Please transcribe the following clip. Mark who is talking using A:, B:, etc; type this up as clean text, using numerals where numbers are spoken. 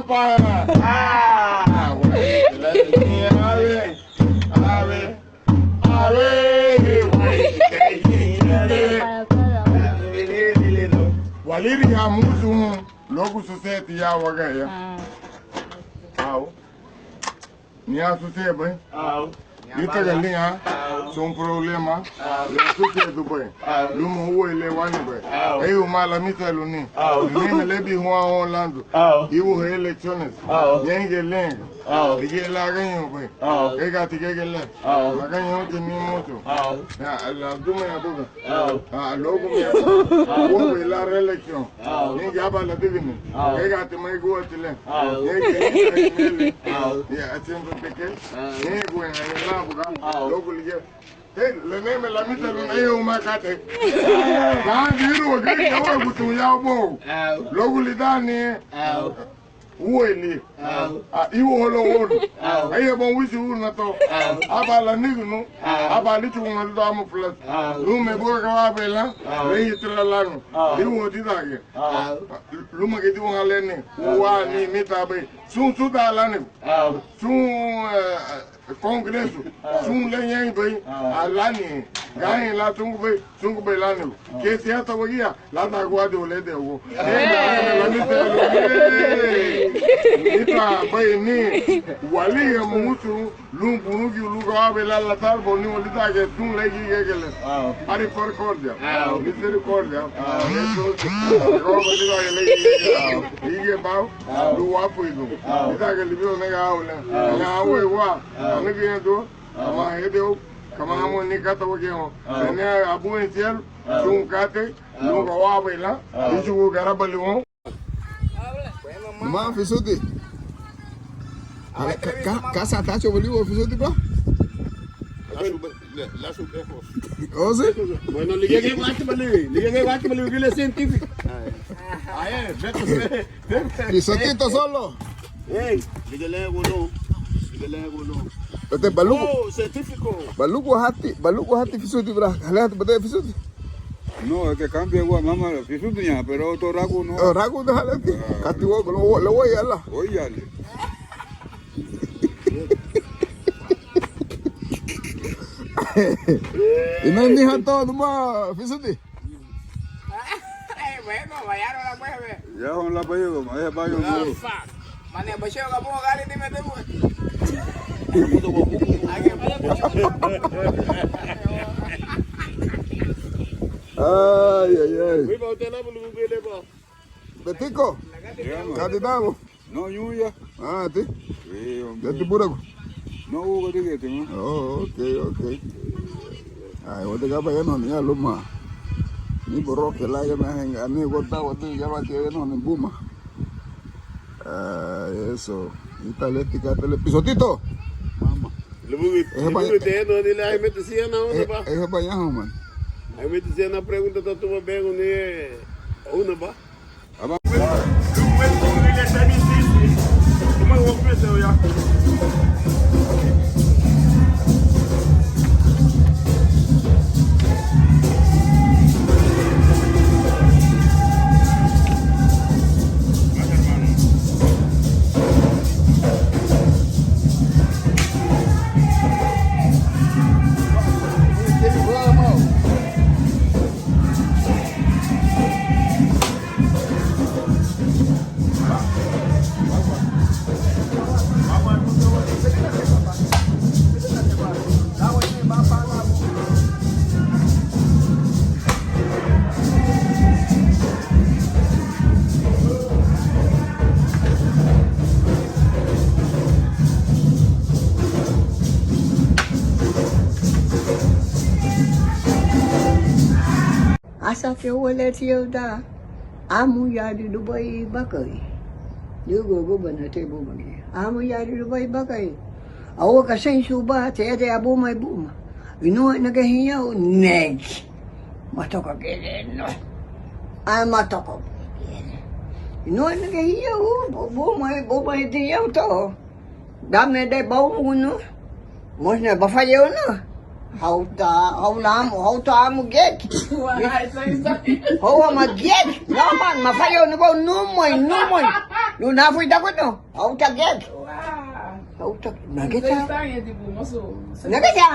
A: para. Ah, güey. A ver, güey. Waliri ya musu logu society ya waga ya. Au. Ni a society. Au. Ita ga linha, são problema, tudo do bem. Lumo o ele wani bem. Aí o malamita luni. Nem lebi hoa Holando. E o eleições. Nem geleng. Dige lá ganho bem. Que gati que gele. Lá ganho de mim muito. Lá do me abuga. Logo me. O ele lá eleição. Nem gaba lá divino. Que gati mais goa tile. Nem que ele. Ya sempre pequeno. Nem goa lá. Logo liga. Le neme la mita lo eu makate. Ga diru ga yawa gutu ya bo. Logo lidani. Ueli. Iwo holo wodu. Aye bon wisi na to. Abala nignu. Abali tu ngal do am plus. Lume bo ga wa bela. Re yitra lanu. Iwo didage. Luma ke tu ngalene. Wa ni mita be. Sun su da lanu. Sun Congresso, sum lenha bem, alani, ganha lá tungo bem lá no. Que se ata wagia, lá na guarda o lede o. Lá me Ita bem ni, wali é muito lumbu que o lugar vai lá tal boni o lida que tum legi gele. Ari misericórdia. Misericórdia. Roba lida que legi. Ige bau, do wapo ido. Lida que libio nega aula. Na awe wa. Nigga do, ama hedeu, kama hamo ni kata wageo. Sene abu entiel, sung kate, nunga wawe la, isu garabali wo.
B: Mama fisudi. Casa tacho bali wo fisudi ba?
A: La subefos.
B: Ose?
A: Bueno, ligue que bate bali que científico. Aye,
B: Fisotito solo.
A: Hey, ligue golo. Golo.
B: Este baluco.
A: Oh, científico.
B: Baluco hati fisudi bra. Halat bade fisudi.
C: No, es que cambia igual, mamá, fisudi ya, pero otro ragu no.
B: Ragu de halat. Kati wo lo wo yalla.
C: Óyale.
B: Y no ni hanto numa fisudi.
D: Bueno, vayaron la mueve.
C: Ya con la payo, como es payo.
D: Mane basheo ka mo gali ni mete mo.
B: Ay.
A: Viva usted la bulu bele ba.
B: Betico. Candidato.
C: No, Yuya.
B: Ah, ti.
C: Sí, hombre.
B: Ya te burago.
C: No hubo tiquete, ¿no?
B: Oh, okay. Ay, wote ka pa no ni aluma. Ni boro ke la ga na henga ni gota wote ya ba ke no ni buma. Eso. Italética pisotito.
C: Mamá.
A: Lubu te no ni la mete si na ona ba.
B: Eso pa allá, man.
A: Aí mete si na pergunta tá tu bem ni ona ba.
C: Aba.
A: Lubu ele tá difícil. Como eu vou pensar já.
E: Asa ke wale tiyo da amu ya di Dubai bakai. Yugo go bana te bo bagi. Amu ya di Dubai bakai. Awo ka sen su ba te te abu mai buma. Ino na ke hiya neg. Matoko ke no. Matoko. Ino na ke hiya bo mai te yo to. Dame de bo uno. Mosna ba fayo no. How ta mo get? How am I get? No man, mafayo ni ba numoy. Nung napoy takot no. Autak yan.
F: Wah.
E: Autak. Nagit siya.
F: Zai tanya di bu maso.
E: Nagit siya.